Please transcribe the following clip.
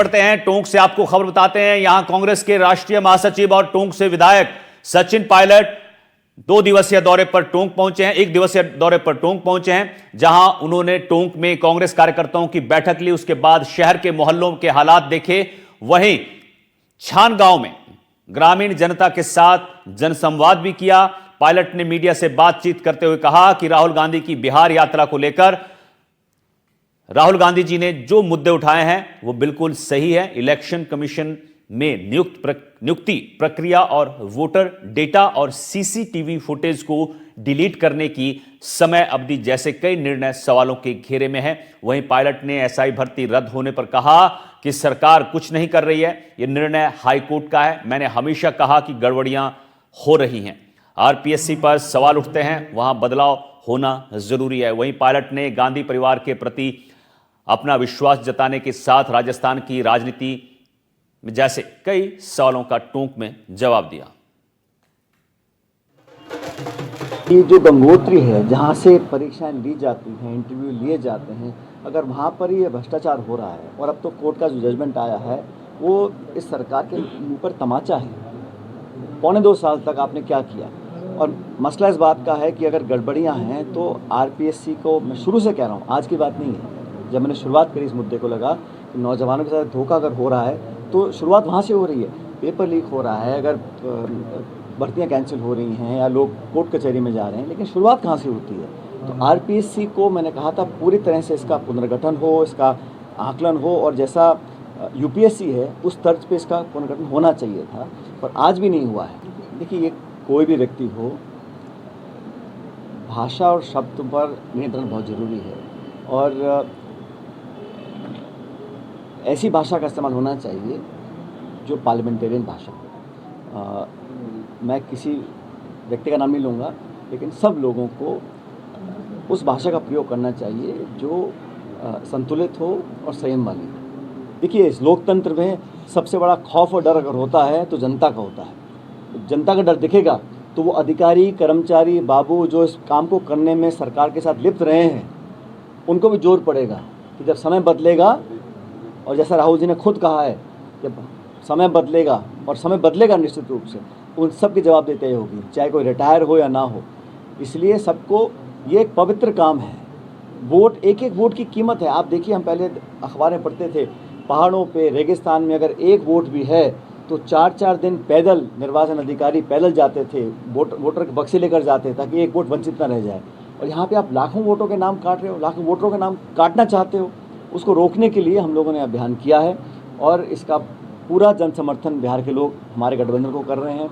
बढ़ते हैं, टोंक से आपको खबर बताते हैं। यहां कांग्रेस के राष्ट्रीय महासचिव और टोंक से विधायक सचिन पायलट 2 दिवसीय दौरे पर टोंक पहुंचे हैं, 1 दिवसीय दौरे पर टोंक पहुंचे हैं, जहां उन्होंने टोंक में कांग्रेस कार्यकर्ताओं की बैठक ली। उसके बाद शहर के मोहल्लों के हालात देखे। वहीं छान गांव में ग्रामीण जनता के साथ जनसंवाद भी किया। पायलट ने मीडिया से बातचीत करते हुए कहा कि राहुल गांधी की बिहार यात्रा को लेकर राहुल गांधी जी ने जो मुद्दे उठाए हैं वो बिल्कुल सही है। इलेक्शन कमीशन में नियुक्ति प्रक्रिया और वोटर डेटा और सीसीटीवी फुटेज को डिलीट करने की समय अवधि जैसे कई निर्णय सवालों के घेरे में है। वहीं पायलट ने एसआई भर्ती रद्द होने पर कहा कि सरकार कुछ नहीं कर रही है, यह निर्णय हाईकोर्ट का है। मैंने हमेशा कहा कि गड़बड़ियां हो रही हैं। आरपीएससी पर सवाल उठते हैं, वहां बदलाव होना जरूरी है। वहीं पायलट ने गांधी परिवार के प्रति अपना विश्वास जताने के साथ राजस्थान की राजनीति में जैसे कई सवालों का टोंक में जवाब दिया। ये जो गंगोत्री है, जहाँ से परीक्षाएं ली जाती हैं, इंटरव्यू लिए जाते हैं, अगर वहाँ पर ये भ्रष्टाचार हो रहा है और अब तो कोर्ट का जो जजमेंट आया है वो इस सरकार के ऊपर तमाचा है। 2.25 साल तक आपने क्या किया? और मसला इस बात का है कि अगर गड़बड़ियाँ हैं तो आरपीएससी को, मैं शुरू से कह रहा हूँ, आज की बात नहीं है, जब मैंने शुरुआत करी इस मुद्दे को लगा कि नौजवानों के साथ धोखा अगर हो रहा है तो शुरुआत वहाँ से हो रही है। पेपर लीक हो रहा है, अगर भर्तियाँ कैंसिल हो रही हैं या लोग कोर्ट कचहरी में जा रहे हैं, लेकिन शुरुआत कहाँ से होती है? तो आरपीएससी को मैंने कहा था पूरी तरह से इसका पुनर्गठन हो, इसका आकलन हो, और जैसा यूपीएससी है उस तर्ज पे इसका पुनर्गठन होना चाहिए था, पर आज भी नहीं हुआ है। देखिए, ये कोई भी व्यक्ति हो, भाषा और शब्द पर नियंत्रण बहुत ज़रूरी है और ऐसी भाषा का इस्तेमाल होना चाहिए जो पार्लियामेंटेरियन भाषा हो। मैं किसी व्यक्ति का नाम नहीं लूँगा, लेकिन सब लोगों को उस भाषा का प्रयोग करना चाहिए जो संतुलित हो और संयम वाली हो। देखिए, इस लोकतंत्र में सबसे बड़ा खौफ और डर अगर होता है तो जनता का होता है। जनता का डर दिखेगा तो वो अधिकारी, कर्मचारी, बाबू जो इस काम को करने में सरकार के साथ लिप्त रहे हैं उनको भी जोर पड़ेगा कि जब समय बदलेगा, और जैसा राहुल जी ने खुद कहा है, जब समय बदलेगा, और समय बदलेगा निश्चित रूप से, उन सब की जवाब देते होगी, चाहे कोई रिटायर हो या ना हो। इसलिए सबको ये एक पवित्र काम है। वोट, एक एक वोट की कीमत है। आप देखिए, हम पहले अखबार में पढ़ते थे, पहाड़ों पे, रेगिस्तान में अगर एक वोट भी है तो 4-4 दिन पैदल निर्वाचन अधिकारी पैदल जाते थे, वोटर के बक्से लेकर जाते ताकि एक वोट वंचित न रह जाए। और यहाँ पे आप लाखों वोटों के नाम काट रहे हो, लाखों वोटरों के नाम काटना चाहते हो। उसको रोकने के लिए हम लोगों ने अभियान किया है और इसका पूरा जन समर्थन बिहार के लोग हमारे गठबंधन को कर रहे हैं।